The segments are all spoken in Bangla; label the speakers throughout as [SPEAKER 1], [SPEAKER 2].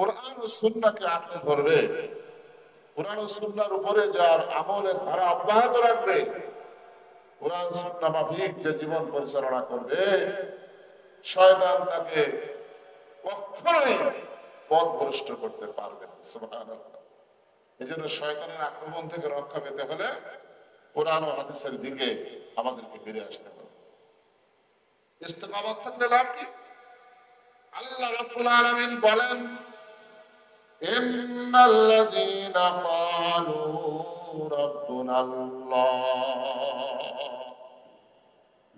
[SPEAKER 1] কোরআন ও সুন্নাহকে আঁকড়ে ধরবে, কোরআন ও সুন্নাহর উপরে যার আমলের ধারা অব্যাহত রাখবে, কোরআন সুন্নাহ মাফিক যে জীবন পরিচালনা করবে, শয়তান তাকে কখনোই পথভ্রষ্ট করতে পারবে না। সুবহানাল্লাহ। এজন্য শয়তানের আক্রমণ থেকে রক্ষা পেতে হলে কোরআন ও হাদিসের দিকে আমাদেরকে ফিরে আসতে হবে। ইস্তেকামত থাকলে লাভ কি? আল্লাহ রাব্বুল আলামিন বলেন, ইন্নাল্লাযীনা ক্বালু রাব্বুনাল্লাহ,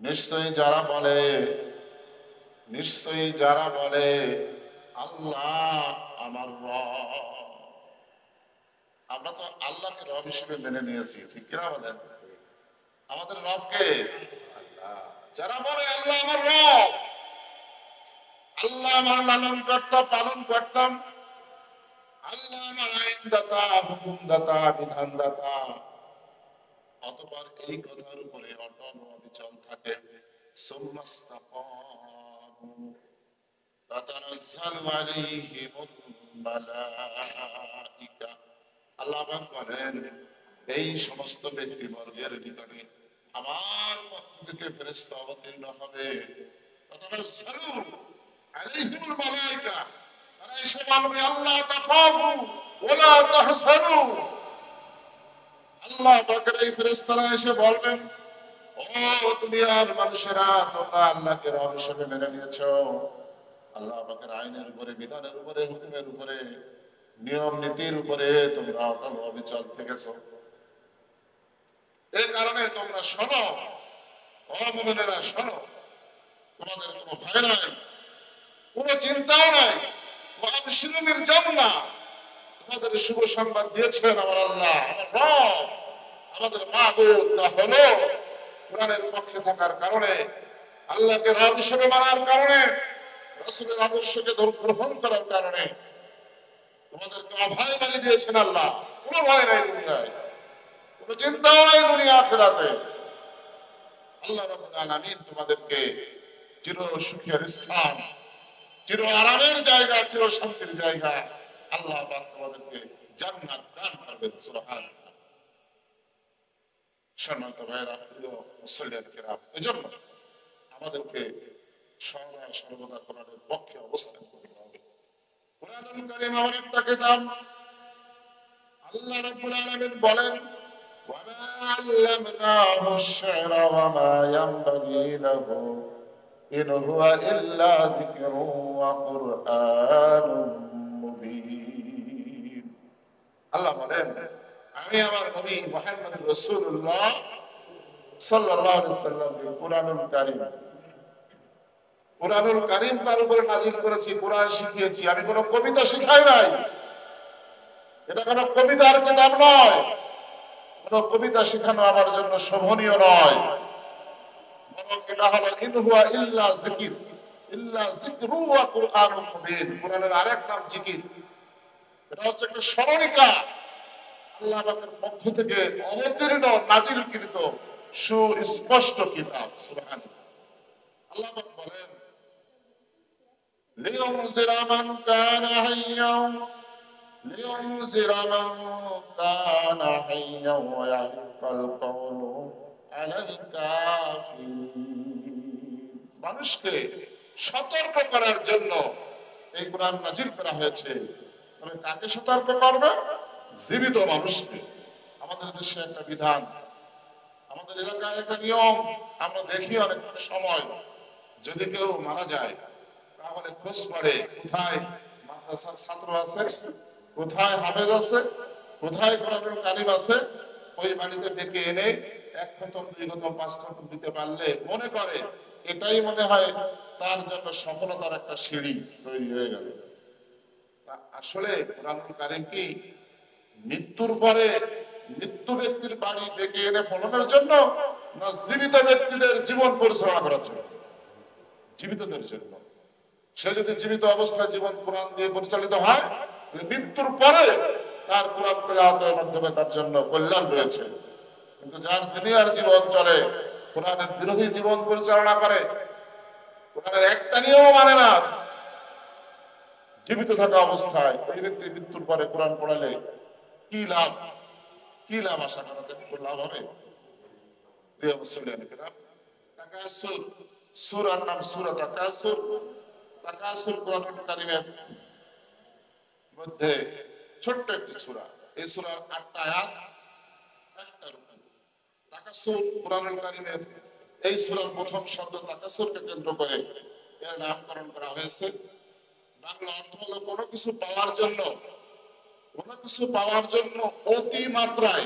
[SPEAKER 1] নিশ্চয়ই যারা বলে আল্লাহ আমার রব। আমরা তো আল্লাহকে রব হিসেবে মেনে নিয়েছি, ঠিক কিনা বলেন? আমাদের রবকে আল্লাহ। যারা বলে আল্লাহ আমার রব, আল্লাহ আমার লালন কর্তা পালন করতাম, আল্লাহ আমার আইনদাতা হুকুমদাতা বিধানদাতা, অতঃপর এই কথার উপরে অটল ও অবিচল থাকে, সুম্মাস্তাকামু তাতানাজ্জালু আলাইহিমুল মালাইকা। আল্লাহ পাক বলেন, এই সমস্ত ব্যক্তিবর্গের নিকটে আমার পক্ষ থেকে ফেরেশতা অবতীর্ণ হবে, তাতানাজ্জালু আলাইহিমুল মালাইকা, তারা এসে বলবে আল্লাহ তাখাফু ওয়ালা তাহজানু। আল্লাহ পাকের এই ফেরেশতারা এসে বলবেন, ও দুনিয়ার মানুষেরা, তোমরা আল্লাহকে রব হিসেবে মেনে নিয়েছো, আল্লাহ পাকের আইনের উপরে, বিধানের উপরে, হুকুমের উপরে, নিয়ম নীতির উপরে তোমরা অটল অবিচল থেকেছো। এই কারণে তোমরা শোনো, ও মুমিনেরা শোনো, তোমাদের কোনো ভয় নাই, কোনো চিন্তাও নাই। ওয়াবশিরু বিল জান্নাহ, তোমাদের শুভ সংবাদ দিয়েছেন আমার আল্লাহ, আমার রব, আমাদের মাবুদ। তা হলো কোরআনের পক্ষে থাকার কারণে, আল্লাহকে রব হিসেবে মানার কারণে, রাসূলের আদর্শকে গ্রহণ করার কারণে তোমাদেরকে অভয় বানিয়ে দিয়েছেন আল্লাহ। কোনো ভয় নাই দুনিয়ায়, কোনো চিন্তাও নাই দুনিয়া আখিরাতে। আল্লাহ রাব্বুল আলামিন তোমাদেরকে চির সুখের স্থান, চির আরামের জায়গা, চির শান্তির জায়গা আল্লাহ পাক তোমাদেরকে জান্নাত দান করবেন। সুবহানাল্লাহ। সম্মানিত ভাইরা, প্রিয় মুসলিম কিরাম, এজন্য আমাদেরকে সর্বদা কোরআনের পক্ষে অবস্থান করতে হবে। কোরআনুল কারীম এমন একটা কিতাব, আল্লাহ রাব্বুল আলামিন বলেন, ওয়া মা আল্লামনাহু আশ-শি'রা ওয়া মা ইয়ানবাগী লাহু ইন হুয়া ইল্লা যিকরুন ওয়া কুরআনুম মুবিন। আল্লাহ বলেন, আমি আমার নবী মুহাম্মদ রাসূলুল্লাহ সাল্লাল্লাহু আলাইহি সাল্লামকে কুরআনুল কারীম তার উপরে নাযিল করেছি, কোরআন শিখিয়েছি। আমি কোনো কবিতা শিখাই নাই, এটা কোনো কবিতার কিতাব নয়, কোনো কবিতা শেখানো আমার জন্য শোভনীয় নয়, বরং এটা হলো ইন হুয়া ইল্লা যিকর, ইল্লা যিকরু ওয়া কুরআনুম মুবিন। কোরআনের আরেক নাম জিকির। এটা হচ্ছে একটা স্মরণিকা, আল্লাহ পাকের পক্ষ থেকে অবতীর্ণ নাজিলকৃত সুস্পষ্ট কিতাব। সুবহানাল্লাহ। আল্লাহ পাক বলেন, লিইউনজিরা মান কানা হাইয়্যান ওয়া ইয়াহকাল কওলু আলাল কাফিরিন। মানুষকে সতর্ক করার জন্য এই কোরআন নাজিল করা হয়েছে। তবে কাকে সতর্ক করবে? জীবিত মানুষকে। আমাদের দেশে একটা বিধান, আমাদের এলাকায় একটা নিয়ম, আমরা দেখি অনেক সময় যদি কেউ মারা যায় তাহলে খোঁজ পড়ে কোথায় মাদ্রাসার ছাত্র আছে, কোথায় হাফেজ আছে, কোথায় কোরআনুল কারীম আছে। ওই বাড়িতে ডেকে এনে 1 খতম 2 খতম 5 খতম দিতে পারলে মনে করে এটাই মনে হয় তার জন্য সফলতার একটা সিঁড়ি তৈরি হয়ে গেল। আসলে কোরআনুল কারীম কি মৃত্যুর পরে মৃত্যু ব্যক্তির বাড়ি ডেকে এনে পড়ানোর জন্য, না জীবিত ব্যক্তিদের জীবন পরিচালনা করার জন্য? জীবিতদের জন্য। সে যদি জীবিত অবস্থায় জীবন কোরআন দিয়ে পরিচালিত হয়, মৃত্যুর পরে তার কোরআন তেলাওয়াতের মাধ্যমে তার জন্য কল্যাণ রয়েছে। কিন্তু যার দুনিয়ার জীবন চলে, কোরআনের বিরোধী জীবন পরিচালনা করে, কোরআনের একটা নিয়ম মানে না, জীবিত থাকা অবস্থায় ওই ব্যক্তি মৃত্যুর পরে কোরআন পড়ালে কি লাভ, কি লাভ আশা করা যায়? কোনো লাভ হবে? প্রিয় মুসলিম তাকাসুর, সূরার নাম সূরা তাকাসুর। তাকাসুর কোরআনুল কারীমের মধ্যে ছোট্ট একটি সূরা। এই সূরার ৮টা আয়াত, একটা রুকু। তাকাসুর কোরআনুল কারীমের এই সূরার প্রথম শব্দ তাকাসুরকে কেন্দ্র করে এর নামকরণ করা হয়েছে। বাংলা অর্থ হলো কোনো কিছু পাওয়ার জন্য, কোনো কিছু পাওয়ার জন্য অতি মাত্রায়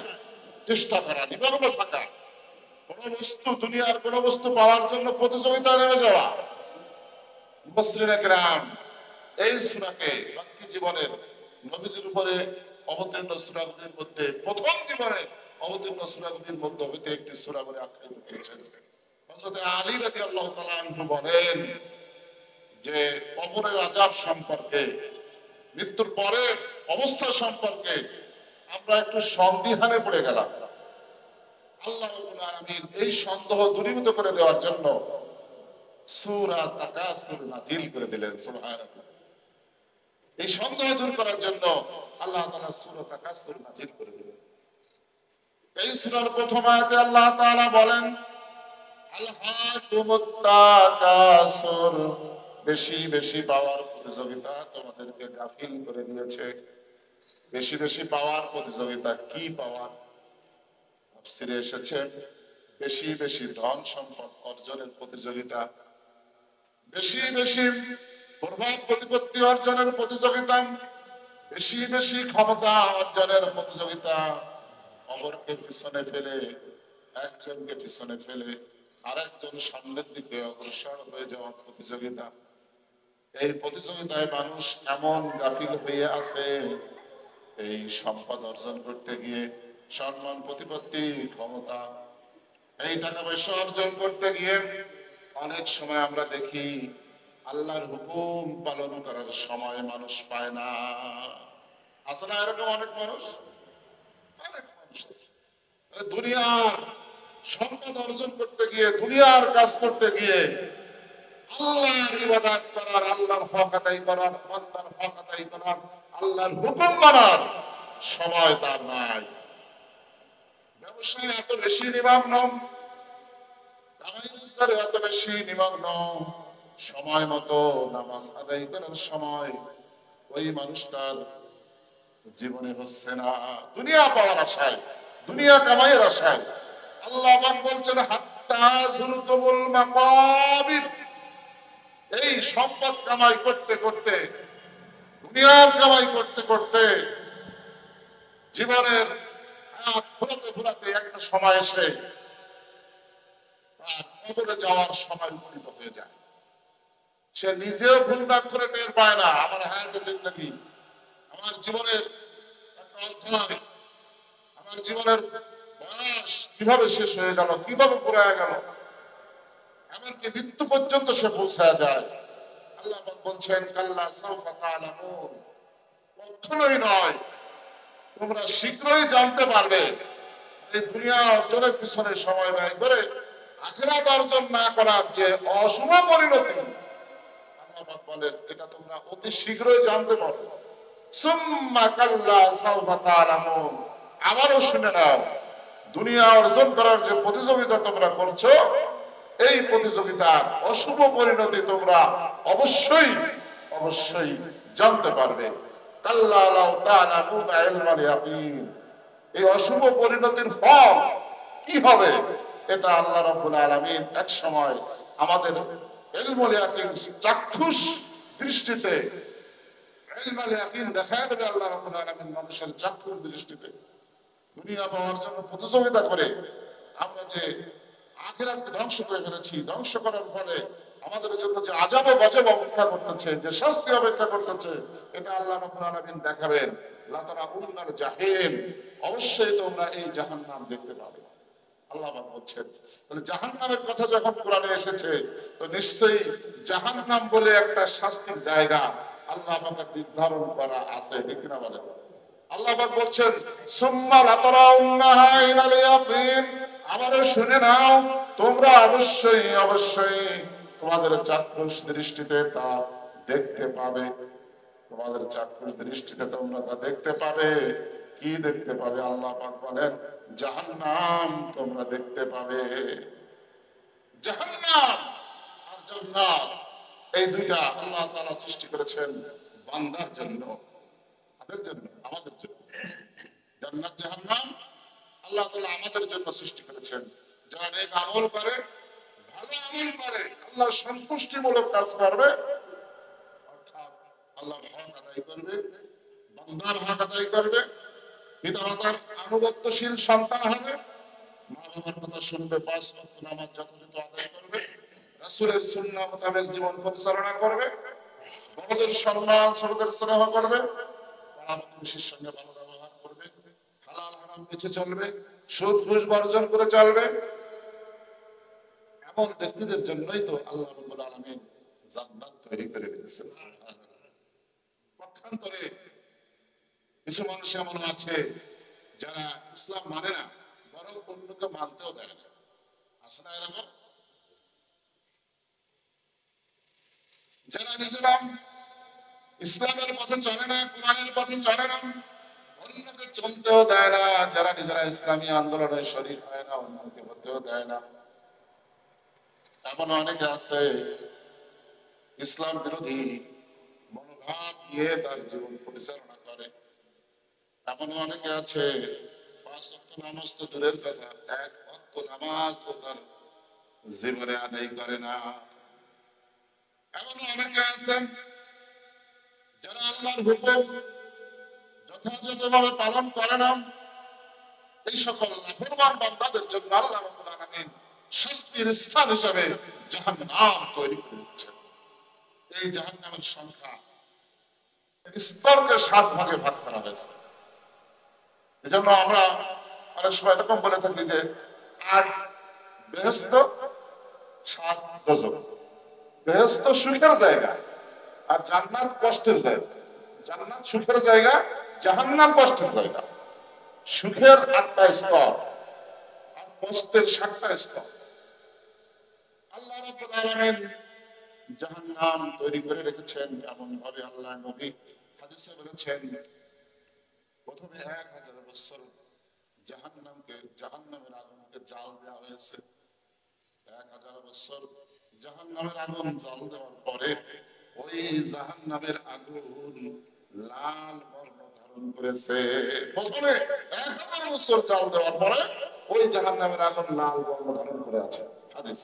[SPEAKER 1] চেষ্টা করা, নিমগ্ন থাকা। কোন বস্তু, দুনিয়ার কোন বস্তু পাওয়ার জন্য প্রতিযোগিতায় নেমে যাওয়া। মুফাসসিরিনে কেরাম এই সূরাকে বাকি জীবনের নবীজির উপরে অবতীর্ণ সূরাগুলির মধ্যে, প্রথম জীবনে অবতীর্ণ সূরাগুলির মধ্যে হইতে একটি সূরা বলে আখ্যায়িত করেছেন। হযরত আলী রাদিয়াল্লাহু তাআলা আনহু বলেন যে কবরের আযাব সম্পর্কে, মৃত্যুর পরে অবস্থা সম্পর্কে আমরা একটু সন্দিহানে পড়ে গেলাম। আল্লাহ রাব্বুল আলামিন এই সন্দেহ দূরীভূত করে দেওয়ার জন্য সূরা তাকাসুর নাযিল করে দিলেন। সুবহানাল্লাহ। এই সন্দেহ দূর করার জন্য আল্লাহ তাআলা সূরা তাকাসুর নাযিল করে দিলেন। এই সূরার প্রথম আয়াতে আল্লাহ তাআলা বলেন, আলহাকুমুত তাকাসুর, বেশি বেশি পাওয়ার প্রতিযোগিতা তোমাদেরকে গাফিল করে দিয়েছে। বেশি বেশি পাওয়ার প্রতিযোগিতা, কি পাওয়ার? তাফসীরে এসেছে বেশি বেশি ধন সম্পদ অর্জনের প্রতিযোগিতা, বেশি বেশি প্রভাব প্রতিপত্তি অর্জনের প্রতিযোগিতা, বেশি বেশি ক্ষমতা অর্জনের প্রতিযোগিতা, অপরকে পিছনে ফেলে, একজনকে পিছনে ফেলে আরেকজন সামনের দিকে অগ্রসর হয়ে যাওয়ার প্রতিযোগিতা। এই প্রতিযোগিতায় মানুষ এমন গাফিল হয়ে আছে, এই সম্পদ অর্জন করতে গিয়ে, সম্মান প্রতিপত্তি ক্ষমতা, এই টাকা পয়সা অর্জন করতে গিয়ে অনেক সময় আমরা দেখি আল্লাহর হুকুম পালন করার সময় মানুষ পায় না। আছে না এরকম অনেক মানুষ? অনেক মানুষ আছে দুনিয়ার সম্পদ অর্জন করতে গিয়ে, দুনিয়ার কাজ করতে গিয়ে আল্লাহর ইবাদত করার, আল্লাহর হক আদায় করার, বান্দার হক আদায় করার, আল্লাহর হুকুম মানার সময় তার নাই। ব্যবসায় এত বেশি নিমগ্ন, কামাই রোজগারে এত বেশি নিমগ্ন, সময় মতো নামাজ আদায় করার সময় ওই মানুষটার জীবনে হচ্ছে না। দুনিয়া পাওয়ার আশায়, দুনিয়া কামাইয়ের আশায়। আল্লাহ পাক বলছেন হাত্তা যুরতুমুল মাকাবির, এই সম্পদ কামাই করতে করতে, দুনিয়ার কামাই করতে করতে জীবনের হাত ঘোরাতে ঘোরাতে একটা সময় এসে তার কবরে যাওয়ার সময় উপনীত হয়ে যায়। সে নিজেও ভুলভাগ করে টের পায় না। আমার হায়াতের জিন্দেগি, আমার জীবনের একটা অধ্যায়, আমার জীবনের বয়স কিভাবে শেষ হয়ে গেল, কিভাবে পুরায় গেল, এমনকি মৃত্যু পর্যন্ত সে পৌঁছায় যায়। আল্লাহ পাক বলছেন কাল্লা সাউফা তা'লামুন, কখনোই নয়, তোমরা শীঘ্রই জানতে পারবে। এই দুনিয়া অর্জনের পিছনে সময় ব্যয় করে আখিরাত অর্জন না করার যে অশুভ পরিণতি, আল্লাহ পাক বলেন এটা তোমরা অতি শীঘ্রই জানতে পারবে। সুম্মা কাল্লা সাউফা তা'লামুন, আবারও শুনে নাও, দুনিয়া অর্জন করার যে প্রতিযোগিতা তোমরা করছো, এই প্রতিযোগিতার অশুভ পরিণতি তোমরা অবশ্যই অবশ্যই জানতে পারবে। কাল্লা লাউ তা'লামুনা ইলমাল ইয়াকিন, এই অশুভ পরিণতির ফল কি হবে এটা আল্লাহ রাব্বুল আলামিন এক সময় আমাদের ইলমুল ইয়াকিন, চাক্ষুষ দৃষ্টিতে ইলমুল ইয়াকিন দেখায় দেবে। আল্লাহ রাব্বুল আলামিন মানুষের চাক্ষুষ দৃষ্টিতে দুনিয়া পাওয়ার জন্য প্রতিযোগিতা করে আমরা যে আখিরাতকে ধ্বংস করে ফেলেছি, ধ্বংস করার ফলে আমাদের জন্য যে আযাব ও গজব অপেক্ষা করতেছে, যে শাস্তি অপেক্ষা করতেছে, এটা আল্লাহ রাব্বুল আলামিন দেখাবেন। লা তারাউন্নাল জাহিম, অবশ্যই তোমরা এই জাহান্নাম দেখতে পাবে। আল্লাহ পাক বলছেন, তাহলে জাহান্নামের কথা যখন কোরআনে এসেছে, তো নিশ্চয়ই জাহান্নাম বলে একটা শাস্তির জায়গা আল্লাহ পাক নির্ধারণ করা আছে, ঠিক না বলেন? আল্লাহ পাক বলছেন সুম্মা লাতারাউন্নাহা ইলাল ইয়াকিন, আমারও শুনে নাও, তোমরা অবশ্যই অবশ্যই তোমাদের চাক্ষুষ দৃষ্টিতে তা দেখতে পাবে। তোমাদের চাক্ষুষ দৃষ্টিতে তোমরা তা দেখতে পাবে। কি দেখতে পাবে? আল্লাহ পাক বলেন জাহান্নাম তোমরা দেখতে পাবে। জাহান্নাম আর জান্নাত এই দুইটা আল্লাহ তাআলা সৃষ্টি করেছেন বান্দার জন্য, আমাদের জন্য, আমাদের জন্য। জান্নাত জাহান্নাম আল্লাহ তাআলা আমাদের জন্য সৃষ্টি করেছেন। যারা নেক আমল করে, ভালো আমল করে, আল্লাহ সন্তুষ্টিমূলক কাজ করবে, অর্থাৎ আল্লাহর হক আদায় করবে, বান্দার হক আদায় করবে, পিতামাতার আনুগত্যশীল সন্তান হবে, মা বাবার কথা শুনবে, ৫ ওয়াক্ত নামাজ যথাযথ আদায় করবে, রাসূলের সুন্নাহ মোতাবেক জীবন পরিচালনা করবে, বড়দের সম্মান, ছোটদের স্নেহ করবে, পাড়া প্রতিবেশীর সঙ্গে ভালো ব্যবহার করবে, হালাল হারাম বেঁচে চলবে, সুদ ঘুষ বর্জন করে চলবে। এমন ব্যক্তিদের জন্যই তো আল্লাহ রাব্বুল আলামিন জান্নাত তৈরি করে রেখেছেন। পক্ষান্তরে কিছু মানুষ এমন আছে যারা ইসলাম মানে না, বরং অন্যকে মানতেও দেয় না। আছে না এরকম? যারা নিজেরা ইসলামের পথে চলে না, কোরআনের পথে চলে না, অন্যকে চলতেও দেয় না, যারা নিজেরা ইসলামী আন্দোলনের শরীক হয় না, অন্যকে হতেও দেয় না। এমন অনেকে আছে ইসলাম বিরোধী মনোভাব নিয়ে তার জীবন পরিচালনা করে। এমন অনেকে আছে ৫ ওয়াক্ত নামাজ তো দূরের কথা, ১ ওয়াক্ত নামাজ ও তার জীবনে আদায় করে না। এমন অনেকে আছেন যারা আল্লাহর হুকুম যথাযথভাবে পালন করে না। এই সকল নাফরমান বান্দাদের জন্য আল্লাহ রাব্বুল আলামিন শাস্তির স্থান হিসেবে জাহান্নাম তৈরি করে দিয়েছেন। এই জাহান্নামের সংখ্যা স্তরকে ৭ ভাগে ভাগ করা হয়েছে। এজন্য আমরা অনেক সময় এরকম বলে থাকি যে ৮ বেহেশত, ৭ দোজখ। বেহেশত সুখের জায়গা আর জান্নাত কষ্টের জায়গা। জান্নাত সুখের জায়গা, জাহান্নাম কষ্টের জায়গা। সুখের ৮টা স্তর আর কষ্টের ৭টা স্তর। আল্লাহ রাব্বুল আলামিন জাহান্নাম তৈরি করে রেখেছেন এমন ভাবে। আল্লাহ নবী হাদিসে বলেছেন প্রথমে ১০০০ বছর জাহান্নামের আগুনকে জাল দেওয়া হয়েছে। ১০০০ বছর জাহান্নামের আগুন জাল দেওয়ার পরে ওই জাহান্নামের আগুন লাল বর্ণ ধারণ করেছে। প্রথমে ১০০০ বছর জাল দেওয়ার পরে ওই জাহান্নামের আগুন লাল বর্ণ ধারণ করে আছে, হাদিস।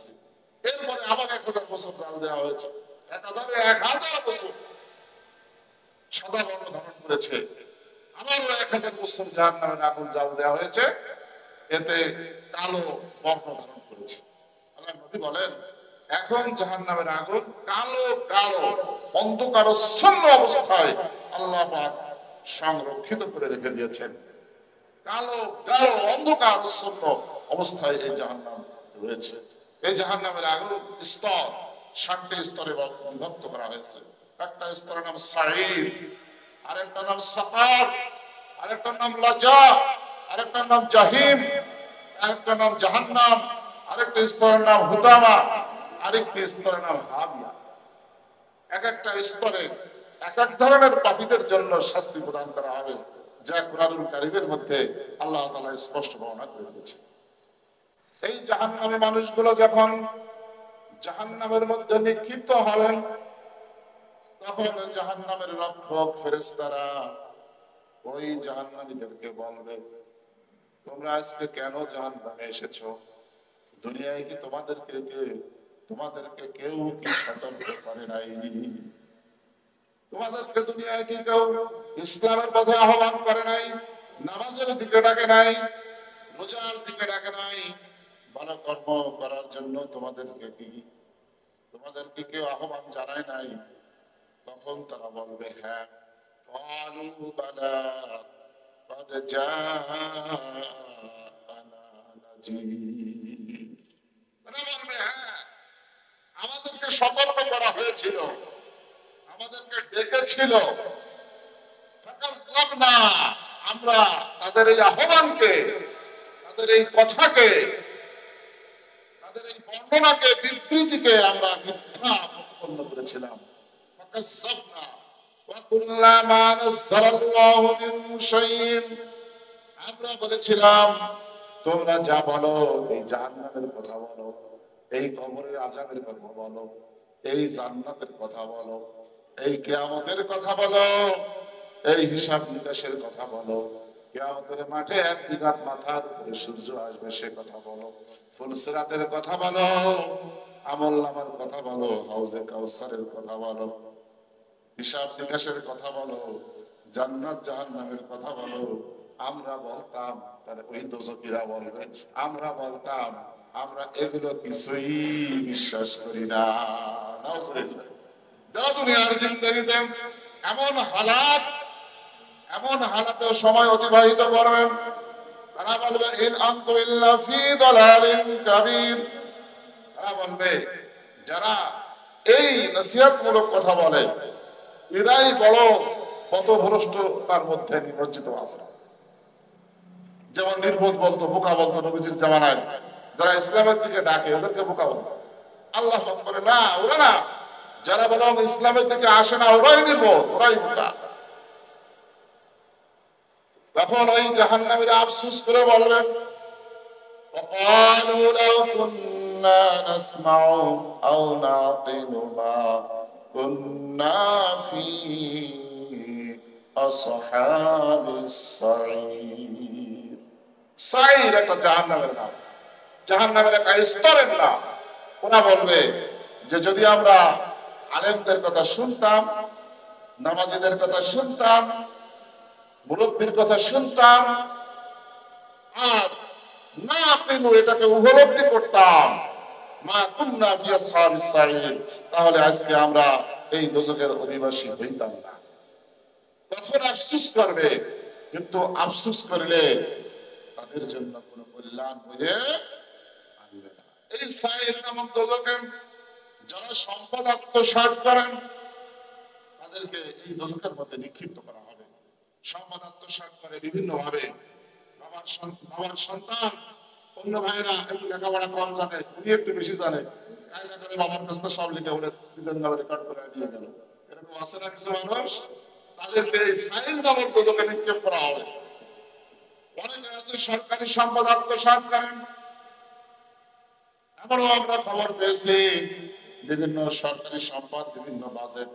[SPEAKER 1] এরপরে আবার ১০০০ বছর জাল দেওয়া হয়েছে, ১০০০ বছর সাদা বর্ণ ধারণ করেছে। আবারও ১০০০ বছর জাহান্নামের আগুন জাল দেওয়া হয়েছে, এতে কালো বর্ণ ধারণ করেছে। আল্লাহ নবী বলেন এখন জাহান্নামের আগুন কালো কালো অন্ধকারাচ্ছন্ন অবস্থায় আল্লাহ পাক সংরক্ষিত করে রেখে দিয়েছেন। কালো কালো অন্ধকারাচ্ছন্ন অবস্থায় এই জাহান্নাম রয়েছে। এই জাহান্নামের আগুন স্তর ৭টি স্তরে বিভক্ত করা হয়েছে। একটা স্তরের নাম সাঈর, আরেকটার নাম সাকার, আরেকটার নাম লাজা, আরেকটার নাম জাহিম, আরেকটার নাম জাহান্নাম, আরেকটা স্তরের নাম হুতামা, আরেকটি স্তরের নাম হাবিয়া। এক একটা স্তরে এক এক ধরনের পাপীদের জন্য শাস্তি প্রদান করা হবে, যা কুরআনুল কারীমের মধ্যে আল্লাহ তাআলা স্পষ্ট বর্ণনা করে দিয়েছেন। এই জাহান্নামী মানুষগুলো যখন জাহান্নামের মধ্যে নিক্ষিপ্ত হবেন, তখন জাহান্নামের রক্ষক ফেরেশতারা ওই জাহান্নামীদেরকে বলবে তোমরা আজকে কেন জাহান্নামে এসেছো? দুনিয়ায় কি তোমাদেরকে কেউ কি সতর্ক করে নাই? তোমাদেরকে দুনিয়ায় কি কেউ ইসলামের পথে আহ্বান করে নাই? নামাজের দিকে ডাকে নাই? রোজার দিকে ডাকে নাই? ভালো কর্ম করার জন্য তোমাদেরকে কেউ আহ্বান জানায় নাই? তখন তারা বলবে হ্যাঁ। قالوا بلى قد جاءنا نذير। তারা বলবে হ্যাঁ, আমাদেরকে সতর্ক করা হয়েছিল, আমাদেরকে ডেকেছিল। ফাকাযযাবনা, আমরা তাদের এই আহ্বানকে, তাদের এই কথাকে, তাদের এই বর্ণনাকে, বিবৃতিকে আমরা মিথ্যা প্রতিপন্ন করেছিলাম। ফাকাযযাবনা, وَكُلَّمَا نَزَّلَ اللَّهُ مِن شَيْءٍ আমরা বলেছিলাম তোমরা যা বলো এই জাহান্নামের কথা বলো, এই কবরের আযাবের কথা বলো, এই জান্নাতের কথা বলো, এই কিয়ামতের কথা বলো, এই হিসাব নিকাশের কথা বলো, কিয়ামতের মাঠে এক বিঘাত মাথার উপরে সূর্য আসবে সে কথা বলো, ফুলসিরাতের কথা বলো, আমলনামার কথা বলো, হাউজে কাউসারের কথা বলো, হিসাব নিকাশের কথা বলো, জান্নাত জাহান্নামের কথা বলো। আমরা বলতাম, তাহলে ওই দোজখীরা বলবে আমরা বলতাম আমরা এগুলো কিছুই বিশ্বাস করি না। নাউজুবিল্লাহ। যারা দুনিয়ার জিন্দেগিতে এমন হালাত এমন হালাতে সময় অতিবাহিত করবেন, তারা বলবে ইন আনতু ইল্লা ফি দালালিন কাবীর। তারা বলবে যারা এই নসিহতমূলক কথা বলে এরাই বড় পথভ্রষ্টতার মধ্যে নিমজ্জিত আছে। যেমন নির্বোধ বলতো, বোকা বলতো নবীজির জামানায়, যারা ইসলামের দিকে ডাকে ওদেরকে বোকা বলতো। আল্লাহ বলে না, ওরা না, যারা বরং ইসলামের দিকে আসে না ওরাই নির্বোধ, ওরাই বোকা। তখন ওই জাহান্নামীরা আফসোস করে বলবেন وقالوا لو كنا نسمع أو نعقل ما كنا في أصحاب السعير। সাইর একটা জাহান্নামের নাম, জাহান্নামের একটা স্তরের নাম। ওরা বলবে যে যদি আমরা আলেমদের কথা শুনতাম, নামাজীদের কথা শুনতাম, মুরব্বীর কথা শুনতাম, আর না পেনু এটাকে উপলব্ধি করতাম, মা কুন্না ফি আসহাবিস সাইর, তাহলে আজকে আমরা এই দোজখের অধিবাসী হইতাম না। তখন আফসোস করবে, কিন্তু আফসোস করলে তাদের জন্য কোনো কল্যাণ হয়ে আসবে না। এই সাইর নামক দোজখে যারা সম্পদ আত্মসাৎ করেন তাদেরকে এই দোজখের মধ্যে নিক্ষিপ্ত করা হবে। সম্পদ আত্মসাৎ করে বিভিন্ন ভাবে। বাবার সন্তান, অন্য ভাইরা একটু লেখাপড়া কম জানে, উনি একটু বেশি জানে, কায়দা করে বাবার কাছ থেকে সব লিখে উঠে নিজের নামে রেকর্ড করে দিয়ে গেল। এরকম আছে না কিছু মানুষ? তাদেরকে এই সাইন নামক দোজখে নিক্ষেপ করা হবে। অনেকে আছে সরকারি সম্পদ আত্মসাৎ করেন। এমনও আমরা খবর পেয়েছি বিভিন্ন সরকারি সম্পদ, বিভিন্ন বাজেট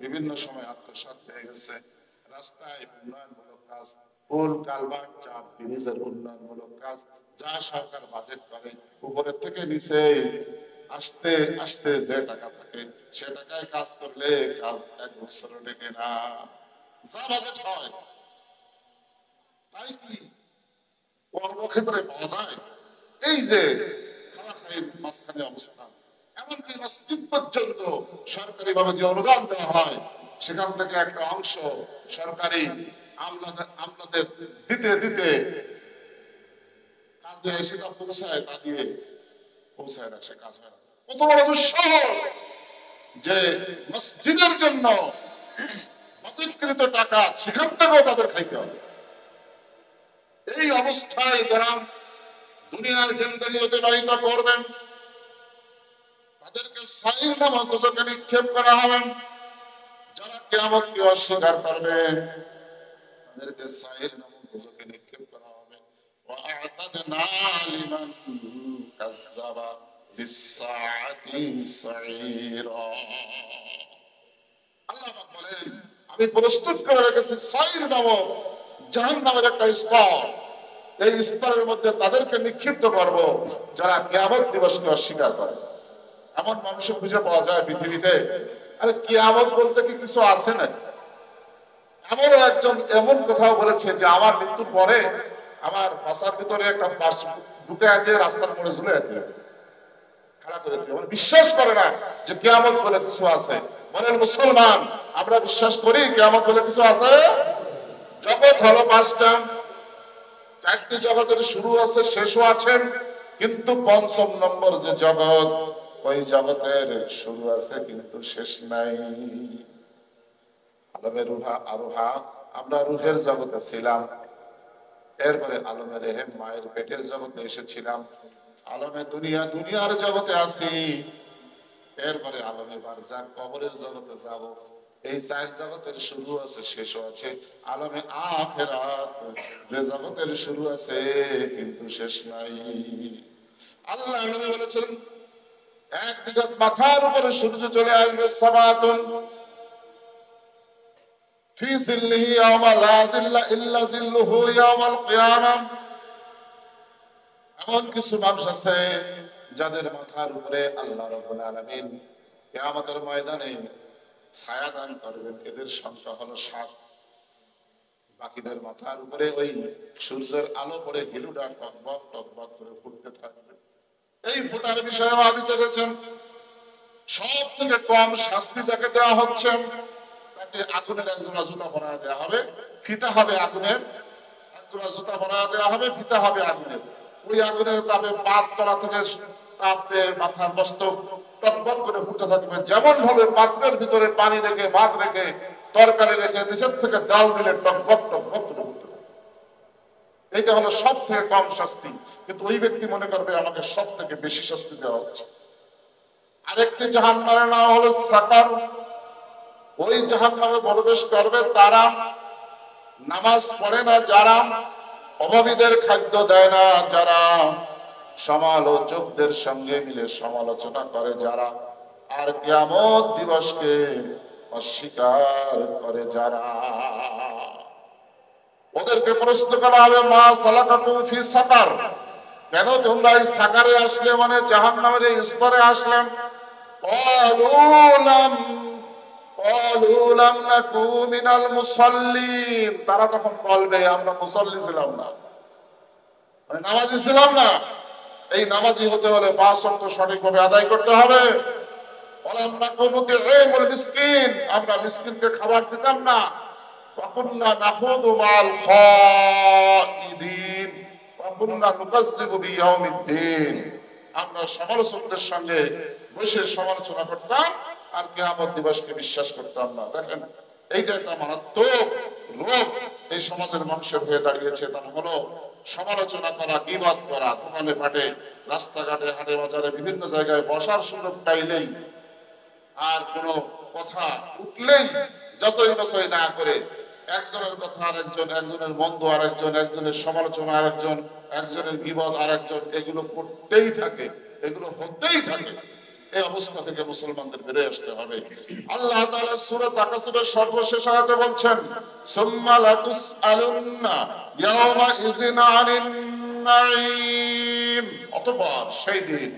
[SPEAKER 1] বিভিন্ন সময় আত্মসাৎ হয়ে গেছে। রাস্তায় উন্নয়নমূলক কাজ, পোল কালভার্ট, যা ব্রিজের উন্নয়নমূলক কাজ, যা সরকার বাজেট করে উপরের থেকে নিচে আসতে আসতে যে টাকা থাকে সে টাকায় কাজ করলে কাজ এক বছরও লেগে না। যা বাজেট হয় তাই কি কর্মক্ষেত্রে পাওয়া যায়? এই যে খালাখাইয়ের মাঝখানে অবস্থান, এমনকি মসজিদ পর্যন্ত সরকারি ভাবে যে অনুদান দেওয়া হয় সেখান থেকে একটা অংশ সরকারি আমলাদের দিতে দিতে কাজে এসে যা পৌঁছায় তা দিয়ে পৌঁছায় না, সে কাজ হয় না। কত বড় দুঃসাহস যে মসজিদের জন্য বাজেটকৃত টাকা সেখান থেকেও তাদের খাইতে হবে। এই অবস্থায় যারা দুনিয়ার জিন্দেগি অতিবাহিত করবেন তাদেরকে সাইর নামক দোজখে নিক্ষেপ করা হবে। যারা কিয়ামতকে অস্বীকার করবে তাদেরকে সাইর নামক দোজখে নিক্ষেপ করা হবে। ওয়া'আতাদনা লিমান কাযযাবা বিস-সাআতি সাইরা। আল্লাহ পাক বলেন আমি প্রস্তুত করে রেখেছি সাইর নামক জাহান্নামের একটা স্তর। এই স্তরের মধ্যে তাদেরকে নিক্ষিপ্ত করব যারা কিয়ামত দিবসকে অস্বীকার করে। এমন মানুষ খুঁজে পাওয়া যায় পৃথিবীতে, আরে কিয়ামত বলতে কি কিছু আছে নাকি? এমন একজন এমন কোথাও বলেছে যে আমার মৃত্যুর পরে আমার বাসার ভিতরে একটা বাস ঢুকে আছে, রাস্তার মোড়ে ঝুলে আছে, খাড়া করে দিল। বিশ্বাস করে না যে কিয়ামত বলে কিছু আছে। বলেন মুসলমান, আমরা বিশ্বাস করি কিয়ামত বলে কিছু আছে? জগৎ হলো পাঁচটা, চারটি জগতের শুরু আছে শেষও আছেন, কিন্তু পঞ্চম নম্বর যে জগৎ ওই জগতের শুরু আছে কিন্তু শেষ নাই। আলমে রুহা আরোহা, আমরা রুহের জগতে ছিলাম, এরপরে আলমে রেহেম মায়ের পেটের জগতে এসেছিলাম, আলমে দুনিয়া দুনিয়ার জগতে আছি, এরপরে আলমে বারজাক কবরের জগতে যাব, এই চার জগতের শুরু আছে, শেষও আছে। আলমে আখিরাত যে জগতের শুরু আছে কিন্তু শেষ নাই। আল্লাহ নবী বলেছেন, এক বিগত মাথার উপরে সূর্য চলে আসবে, সাবাতুন ফি জিল্লিহি ইয়াওমা লা জিল্লা ইল্লা জিল্লুহু ইয়াওমাল কিয়ামাহ। এমন কিছু মানুষ আছে যাদের মাথার উপরে আল্লাহ রাব্বুল আলামিন কিয়ামতের ময়দানে ছায়া দান করবেন। এদের সংখ্যা হলো 7। বাকিদের মাথার উপরে ওই সূর্যের আলো পড়ে গিলুডা টকবক টকবক করে ফুটতে থাকবে। এই ফুটার বিষয়ে হাদিসে গেছেন, সব থেকে কম শাস্তি যাকে দেওয়া হচ্ছে তাকে আগুনের একজোড়া জুতা পরায় দেওয়া হবে, ফিতা হবে আগুনের, একজোড়া জুতা পরায় দেওয়া হবে, ফিতা হবে আগুনের। ওই আগুনের তাপে পাত তলা থেকে তাপে মাথার মস্তক টকবক করে ফুটে থাকবে। যেমন ভাবে পাত্রের ভিতরে পানি রেখে, ভাত রেখে, তরকারি রেখে নিচের থেকে জাল দিলে টকবক টকবক করে ফুটে থাকবে। এইটা হলো সব থেকে কম শাস্তি। কিন্তু ওই ব্যক্তি মনে করবে আমাকে সব থেকে বেশি শাস্তি দেওয়া হচ্ছে। আরেকটি জাহান্নামের নাম হলো সাকার। ওই জাহান্নামে প্রবেশ করবে তারা নামাজ পড়ে না যারা, অভাবীদের খাদ্য দেয় না যারা, সমালোচকদের সঙ্গে মিলে সমালোচনা করে যারা, আর কিয়ামত দিবসকে অস্বীকার করে যারা। ওদেরকে প্রশ্ন করা হবে, মা সালাকাকুম ফি সাকার, কেন তোমরা এই সাকারে আসলে, মানে জাহান্নামের এই স্তরে আসলেন? তারা তখন বলবে আমরা মুসাল্লি ছিলাম না, মানে নামাজি ছিলাম না। এই নামাজি হতে হলে 5 ওয়াক্ত সঠিকভাবে আদায় করতে হবে। আমরা মিসকিনকে খাবার দিতাম না। আমরা সমালোচকদের সঙ্গে বসে সমালোচনা করতাম আর কিয়ামত দিবসকে বিশ্বাস করতাম না। দেখেন, এইটা একটা মারাত্মক রোগ এই সমাজের মানুষের হয়ে দাঁড়িয়েছে। তা হলো সমালোচনা করা, গীবত করা। দোকানে পাটে, রাস্তাঘাটে, হাটে বাজারে, বিভিন্ন জায়গায় বসার সুযোগ পাইলেই আর কোন কথা উঠলেই যাচাই বাছাই না করে একজনের কথা আরেকজন, একজনের মন্দ আরেকজন, একজনের সমালোচনা আরেকজন, একজনের গীবত আরেকজন, এগুলো করতেই থাকে, এগুলো হতেই থাকে। এই অবস্থা থেকে মুসলমানদের বেরিয়ে আসতে হবে। আল্লাহ তাআলা সূরা তাকাসুরের সর্বশেষ আয়াতে বলছেন, সুম্মা লাতুসআলুন্না ইয়াওমা ইযিন আনিন নাঈম। অতঃপর সেই দিন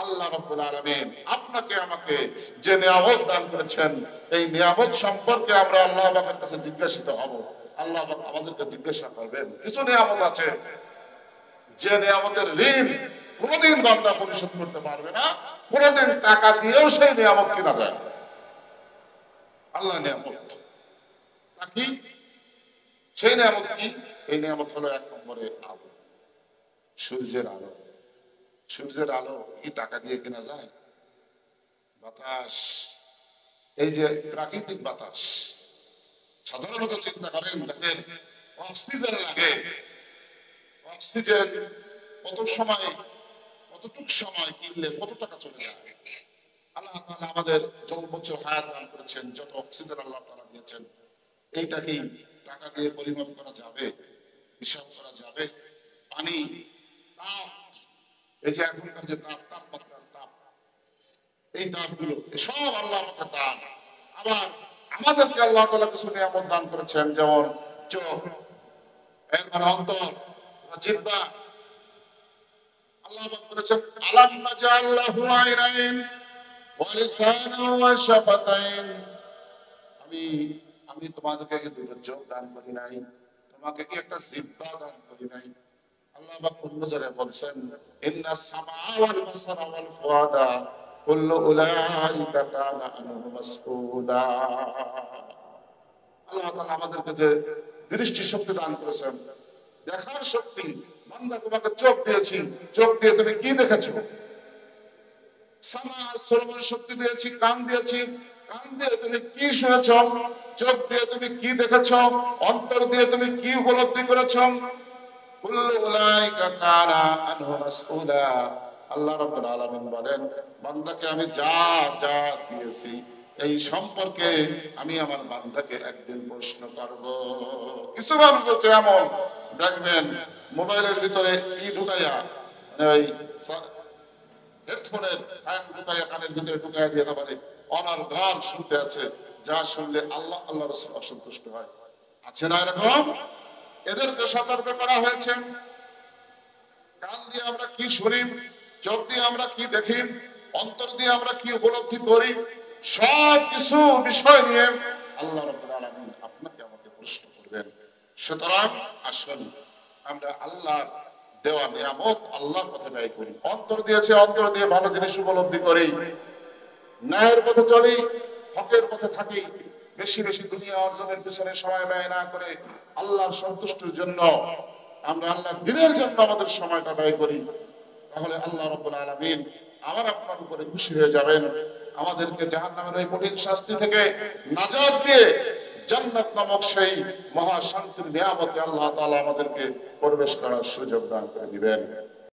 [SPEAKER 1] আল্লাহ রাব্বুল আলামিন আপনাকে আমাকে যে নিয়ামত দান করেছেন, এই নিয়ামত সম্পর্কে আমরা আল্লাহ পাকের কাছে জিজ্ঞাসিত হব। আল্লাহ পাক আমাদেরকে জিজ্ঞাসা করবেন। কিছু নিয়ামত আছে যে নিয়ামতের ঋণ কোনদিন বান্দা পরিশোধ করতে পারবে না, কোনদিন টাকা দিয়েও সেই নিয়ামত কেনা যায়। আল্লাহর নিয়ামত কি? সেই নিয়ামত কি? এই নিয়ামত হলো 1 নম্বরে আলো, সূর্যের আলো। সূর্যের আলো কি টাকা দিয়ে কেনা যায়? বাতাস, এই যে প্রাকৃতিক বাতাস, সাধারণত চিন্তা করেন যাদের অক্সিজেন লাগে, অক্সিজেন কতটুক সময় কিনলে কত টাকা চলে যায়। আল্লাহ তাআলা আমাদের যত বছর হায়াত দান করেছেন, যত অক্সিজেন আল্লাহ তাআলা দিয়েছেন, এইটা কি টাকা দিয়ে পরিমাপ করা যাবে, হিসাব করা যাবে? পানি, তাপ, এই যে এখনকার যে তাপমাত্রার তাপ, এই তাপগুলো সব আল্লাহ আমাকে দান। আবার আমাদেরকে আল্লাহ তাআলা কিছু নিয়ামত দান করেছেন, যেমন চোখ, এরপর অন্তর, জিহ্বা। আল্লাহ পাক বলেছেন, আলাম নাজাল লাহু আইনাইন ওয়া লিসানান ওয়া শাফাতাইন। আমি তোমাদেরকে কি দুটো চোখ দান করি নাই? তোমাকে কি একটা জিহ্বা দান করি নাই? আল্লাহ পাক অন্য জায়গায় বলছেন, ইন্নাস সামআ ওয়াল বাসারা ওয়াল ফুআদা কুল্লু উলাইকা কানা আনহু মাসউলা। আল্লাহ তাআলা আমাদেরকে যে দৃষ্টি শক্তি দান করেছেন, দেখার শক্তি, বান্দা তোমাকে চোখ দিয়েছি, চোখ দিয়ে তুমি কি দেখেছো? সামা, শ্রবণ শক্তি দিয়েছি, কান দিয়েছি, কান দিয়ে তুমি কি শুনেছো? চোখ দিয়ে তুমি কি দেখেছো? অন্তর দিয়ে তুমি কি উপলব্ধি করেছো? কুল্লু উলাইকা কানা আনহু মাসউলা। আল্লাহ রাব্বুল আলামিন বলেন, বান্দাকে আমি যা যা দিয়েছি এই সম্পর্কে আমি আমার বান্দাকে একদিন প্রশ্ন করব। কিছু মানুষ হচ্ছে এমন, দেখবেন মোবাইলের ভিতরে ই ঢুকাইয়া, মানে ওই হেডফোনের ফ্যান ঢুকাইয়া কানের ভিতরে ঢুকাইয়া দিয়ে পারে অনার গান শুনতে আছে, যা শুনলে আল্লাহ আল্লাহ রাসূল অসন্তুষ্ট হয়। আছে না এরকম? এদেরকে সতর্ক করা হয়েছে। কান দিয়ে আমরা কি শুনি, চোখ দিয়ে আমরা কি দেখি, অন্তর দিয়ে আমরা কি উপলব্ধি করি, সব কিছু বিষয় নিয়ে আল্লাহ রাব্বুল আলামিন আপনাকে আমাকে প্রশ্ন করবেন। সুতরাং আসুন আমরা আল্লাহর দেওয়া নিয়ামত আল্লাহর পথে ব্যয় করি, অন্তর দিয়েছে অন্তর দিয়ে ভালো জিনিস উপলব্ধি করি, ন্যায়ের পথে চলি, হকের পথে থাকি, বেশি বেশি দুনিয়া অর্জনের পিছনে সময় ব্যয় না করে আল্লাহর সন্তুষ্টির জন্য, আমরা আল্লাহর দ্বীনের জন্য আমাদের সময়টা ব্যয় করি। তাহলে আল্লাহ রাব্বুল আলামিন আমার আপনার উপরে খুশি হয়ে যাবেন, আমাদেরকে জাহান্নামের ওই কঠিন শাস্তি থেকে নাজাত দিয়ে জান্নাত নামক সেই মহা শান্তির নিয়ামতে আল্লাহ তাআলা আমাদেরকে প্রবেশ করার সুযোগ দান করে দিবেন।